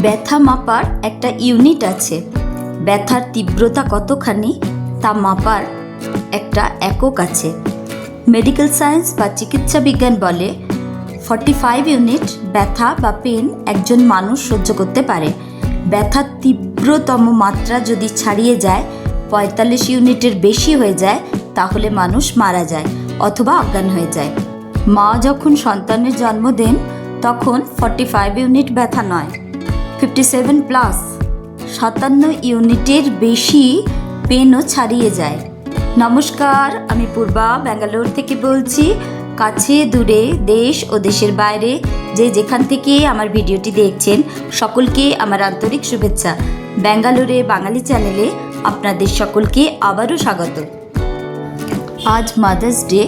ব্যথা মাপার একটা ইউনিট আছে। ব্যথার তীব্রতা কতখানি তা মাপার একটা একক আছে। মেডিকেল সায়েন্স বা চিকিৎসা বিজ্ঞান বলে 45 ইউনিট ব্যথা বা পেন একজন মানুষ সহ্য করতে পারে। ব্যথার তীব্রতম মাত্রা যদি ছাড়িয়ে যায়, 45 ইউনিটের বেশি হয়ে যায়, তাহলে মানুষ মারা যায় অথবা অজ্ঞান হয়ে যায়। মা যখন সন্তানের জন্ম দেন তখন 45 ইউনিট ব্যথা নয়, 57+, 57 ইউনিটের বেশি পেনও ছাড়িয়ে যায়। নমস্কার, আমি পূর্বা ব্যাঙ্গালোর থেকে বলছি। কাছে দূরে, দেশ ও দেশের বাইরে যে যেখান থেকে আমার ভিডিওটি দেখছেন, সকলকে আমার আন্তরিক শুভেচ্ছা। ব্যাঙ্গালোরে বাঙালি চ্যানেলে আপনাদের সকলকে আবারও স্বাগত। আজ মাদার্স ডে।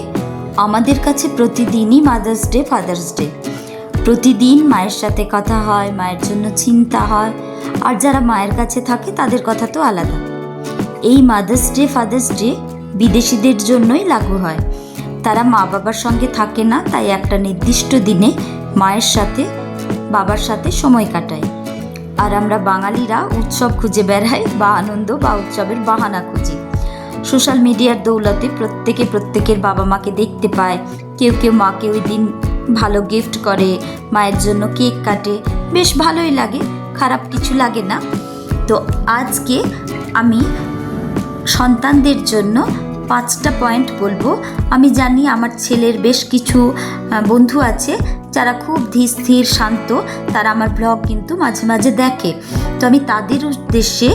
আমাদের কাছে প্রতিদিনই মাদার্স ডে, ফাদার্স ডে। প্রতিদিন মায়ের সাথে কথা হয়, মায়ের জন্য চিন্তা হয়, আর যারা মায়ের কাছে থাকে তাদের কথা তো আলাদা। এই মাদার্স ডে, ফাদার্স ডে বিদেশিদের জন্যই লাগু হয়। তারা মা বাবার সঙ্গে থাকে না, তাই একটা নির্দিষ্ট দিনে মায়ের সাথে, বাবার সাথে সময় কাটায়। আর আমরা বাঙালিরা উৎসব খুঁজে বেড়াই বা আনন্দ বা উৎসবের বাহানা খুঁজি। সোশ্যাল মিডিয়ার দৌলতে প্রত্যেকে প্রত্যেকের বাবা মাকে দেখতে পায়। কেউ কেউ মাকে ওই দিন ভালো গিফট করে, মায়ের জন্য কেক কাটে, বেশ ভালোই লাগে, খারাপ কিছু লাগে না। তো আজকে আমি সন্তানদের জন্য 5টা পয়েন্ট বলবো। আমি জানি আমার ছেলের বেশ কিছু বন্ধু আছে যারা খুব ধীর স্থির শান্ত, তারা আমার ব্লগ কিন্তু মাঝে মাঝে দেখে। তো আমি তাদের উদ্দেশ্যে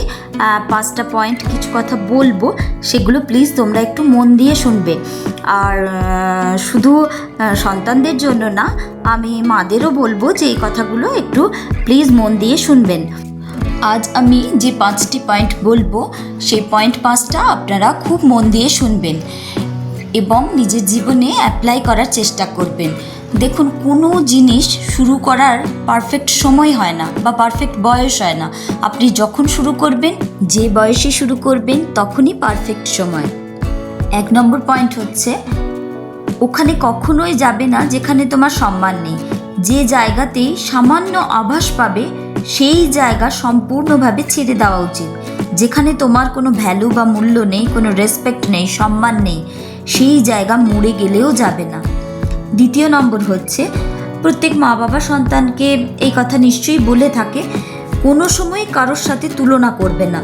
5টা পয়েন্ট কিছু কথা বলবো, সেগুলো প্লিজ তোমরা একটু মন দিয়ে শুনবে। আর শুধু সন্তানদের জন্য না, আমি মাদেরও বলবো যে এই কথাগুলো একটু প্লিজ মন দিয়ে শুনবেন। আজ আমি যে 5টি পয়েন্ট বলবো, সেই পয়েন্ট 5টা আপনারা খুব মন দিয়ে শুনবেন এবং নিজের জীবনে অ্যাপ্লাই করার চেষ্টা করবেন। দেখুন, কোনো জিনিস শুরু করার পারফেক্ট সময় হয় না বা পারফেক্ট বয়স হয় না। আপনি যখন শুরু করবেন, যে বয়সে শুরু করবেন, তখনই পারফেক্ট সময়। 1 নম্বর পয়েন্ট হচ্ছে, ওখানে কখনোই যাবে না যেখানে তোমার সম্মান নেই। যে জায়গাতেই সামান্য আভাস পাবে, সেই জায়গা সম্পূর্ণভাবে ছেড়ে দেওয়া উচিত। যেখানে তোমার কোনো ভ্যালু বা মূল্য নেই, কোনো রেসপেক্ট নেই, সম্মান নেই, সেই জায়গা মরে গেলেও যাবে না। 2 নম্বর হচ্ছে, প্রত্যেক মা বাবা সন্তানকে এই কথা নিশ্চয়ই বলে থাকে, কোনো সময় কারোর সাথে তুলনা করবে না,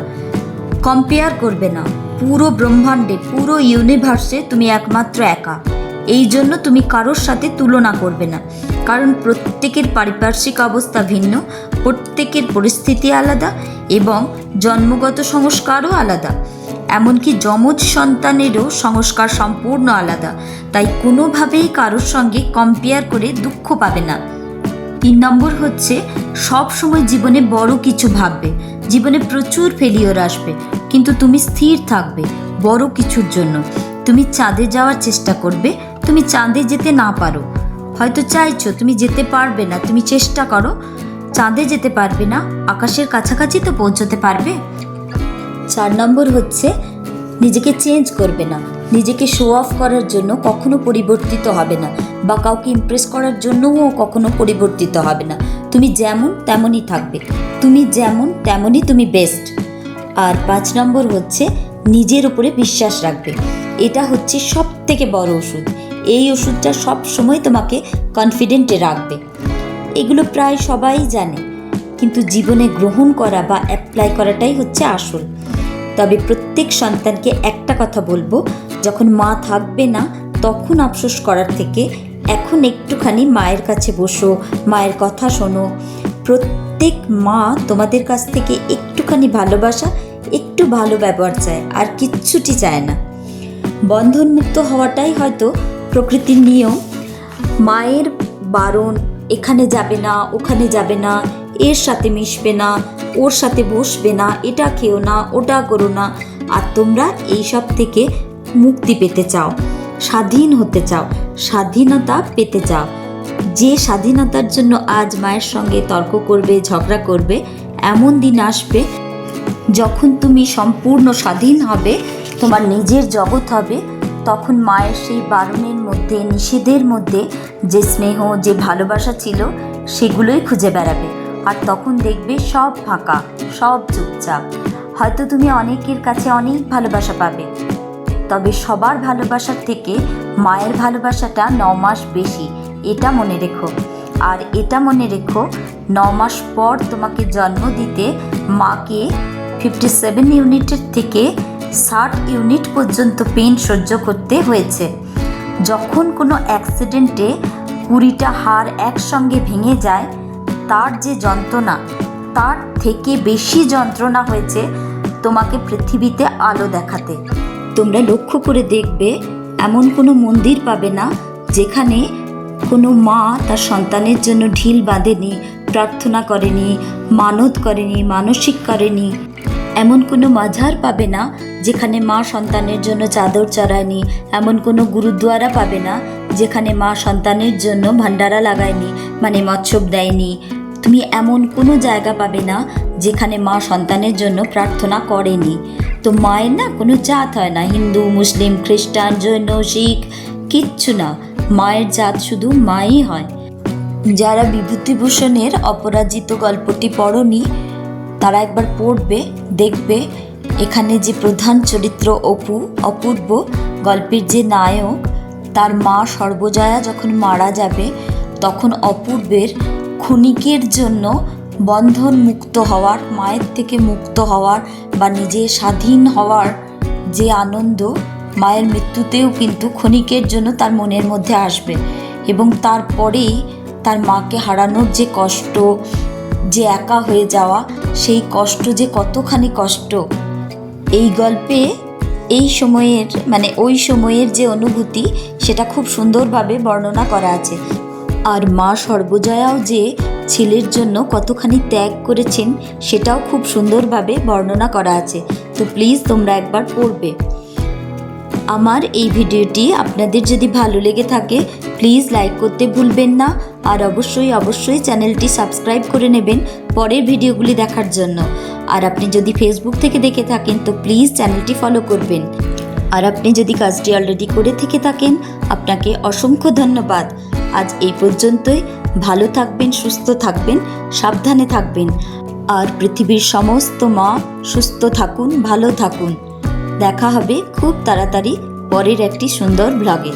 কম্পেয়ার করবে না। পুরো ব্রহ্মাণ্ডে, পুরো ইউনিভার্সে তুমি একমাত্র একা। এই জন্য তুমি কারোর সাথে তুলনা করবে না, কারণ প্রত্যেকের পারিপার্শ্বিক অবস্থা ভিন্ন, প্রত্যেকের পরিস্থিতি আলাদা এবং জন্মগত সংস্কারও আলাদা। এমনকি যমজ সন্তানেরও সংস্কার সম্পূর্ণ আলাদা। তাই কোনোভাবেই কারোর সঙ্গে কম্পেয়ার করে দুঃখ পাবে না। 3 নম্বর হচ্ছে, সব সময় জীবনে বড় কিছু ভাববে। জীবনে প্রচুর ফেলিওর আসবে, কিন্তু তুমি স্থির থাকবে বড় কিছুর জন্য। তুমি চাঁদে যাওয়ার চেষ্টা করবে। তুমি চাঁদে যেতে না পারো, হয়তো চাইছো, তুমি যেতে পারবে না, তুমি চেষ্টা করো। চাঁদে যেতে পারবে না, আকাশের কাছাকাছি তো পৌঁছতে পারবে। 4 নম্বর হচ্ছে, নিজেকে চেঞ্জ করবে না। নিজেকে শো অফ করার জন্য কখনো পরিবর্তিত হবে না, বা কাউকে ইমপ্রেস করার জন্যও কখনো পরিবর্তিত হবে না। তুমি যেমন তেমনই থাকবে, তুমি যেমন তেমনই তুমি বেস্ট। আর 5 নম্বর হচ্ছে, নিজের উপরে বিশ্বাস রাখবে। এটা হচ্ছে সব থেকে বড় ওষুধ। এই ওষুধটা সব সময় তোমাকে কনফিডেন্টে রাখবে। এগুলো প্রায় সবাই জানে, কিন্তু জীবনে গ্রহণ করা বা অ্যাপ্লাই করাটাই হচ্ছে আসল। তবে প্রত্যেক সন্তানকে একটা কথা বলবো, যখন মা থাকবে না তখন আফসোস করার থেকে এখন একটুখানি মায়ের কাছে বসো, মায়ের কথা শোনো। প্রত্যেক মা তোমাদের কাছ থেকে একটুখানি ভালোবাসা, একটু ভালো ব্যবহার চায়, আর কিচ্ছুটি চায় না। বন্ধনমুক্ত হওয়াটাই হয়তো প্রকৃতির নিয়ম। মায়ের বারণ, এখানে যাবে না, ওখানে যাবে না, এর সাথে মিশবে না, ওর সাথে বসবে না, এটা খেও না, ওটা করো না। আর তোমরা এইসব থেকে মুক্তি পেতে চাও, স্বাধীন হতে চাও, স্বাধীনতা পেতে চাও। যে স্বাধীনতার জন্য আজ মায়ের সঙ্গে তর্ক করবে, ঝগড়া করবে, এমন দিন আসবে যখন তুমি সম্পূর্ণ স্বাধীন হবে, তোমার নিজের জগৎ হবে। তখন মায়ের সেই বারণের মধ্যে, নিষেধের মধ্যে যে স্নেহ, যে ভালোবাসা ছিল, সেগুলোই খুঁজে বেড়াবে। আর তখন দেখবে সব ফাঁকা, সব চুপচাপ। হয়তো তুমি অনেকের কাছে অনেক ভালোবাসা পাবে, তবে সবার ভালোবাসার থেকে মায়ের ভালোবাসাটা 9 মাস বেশি, এটা মনে রেখো। আর এটা মনে রেখো, 9 মাস পর তোমাকে জন্ম দিতে মাকে 57 ইউনিটের থেকে 60 ইউনিট পর্যন্ত পেইন সহ্য করতে হয়েছে। যখন কোনো অ্যাক্সিডেন্টে 20টা হাড় একসঙ্গে ভেঙে যায়, তার যে যন্ত্রণা, তার থেকে বেশি যন্ত্রণা হয়েছে তোমাকে পৃথিবীতে আলো দেখাতে। তোমরা লক্ষ্য করে দেখবে, এমন কোনো মন্দির পাবে না যেখানে কোনো মা তার সন্তানের জন্য ঢিল বাঁধেনি, প্রার্থনা করেনি, মানত করেনি, মানসিক করেনি। এমন কোনো মাজার পাবে না যেখানে মা সন্তানের জন্য চাদর চড়ায়নি। এমন কোনো গুরুদ্বারা পাবে না যেখানে মা সন্তানের জন্য ভান্ডারা লাগায়নি, মানে মৎসব দেয়নি। তুমি এমন কোনো জায়গা পাবে না যেখানে মা সন্তানের জন্য প্রার্থনা করেনি। তো মায়ের না কোনো জাত হয় না, হিন্দু, মুসলিম, খ্রিস্টান, জৈন, শিখ, কিচ্ছু না। মায়ের জাত শুধু মাই হয়। যারা বিভূতিভূষণের অপরাজিত গল্পটি পড়নি, তারা একবার পড়বে, দেখবে এখানে যে প্রধান চরিত্র অপূর্ব, গল্পের যে নায়ক, তার মা সর্বজয়া যখন মারা যাবে, তখন অপূর্বের ক্ষণিকের জন্য বন্ধন মুক্ত হওয়ার, মায়ের থেকে মুক্ত হওয়ার বা নিজে স্বাধীন হওয়ার যে আনন্দ, মায়ের মৃত্যুতেও কিন্তু ক্ষণিকের জন্য তার মনের মধ্যে আসবে। এবং তারপরেই তার মাকে হারানোর যে কষ্ট, যে একা হয়ে যাওয়া, সেই কষ্ট যে কতখানি কষ্ট, এই গল্পে এই সময়ের মানে ওই সময়ের যে অনুভূতি, সেটা খুব সুন্দরভাবে বর্ণনা করা আছে। আর মা সর্বজয়াও যে ছেলের জন্য কতখানি ত্যাগ করেছেন, সেটাও খুব সুন্দরভাবে বর্ণনা করা আছে। তো প্লিজ তোমরা একবার পড়বে। আমার এই ভিডিওটি আপনাদের যদি ভালো লেগে থাকে, প্লিজ লাইক করতে ভুলবেন না। আর অবশ্যই চ্যানেলটি সাবস্ক্রাইব করে নেবেন পরের ভিডিওগুলি দেখার জন্য। আর আপনি যদি ফেসবুক থেকে দেখে থাকেন, তো প্লিজ চ্যানেলটি ফলো করবেন। আর আপনি যদি কাজটি অলরেডি করে থেকে থাকেন, আপনাকে অসংখ্য ধন্যবাদ। আজ এই পর্যন্তই। ভালো থাকবেন, সুস্থ থাকবেন, সাবধানে থাকবেন। আর পৃথিবীর সমস্ত মা সুস্থ থাকুন, ভালো থাকুন। দেখা হবে খুব তাড়াতাড়ি পরের একটি সুন্দর ব্লগে।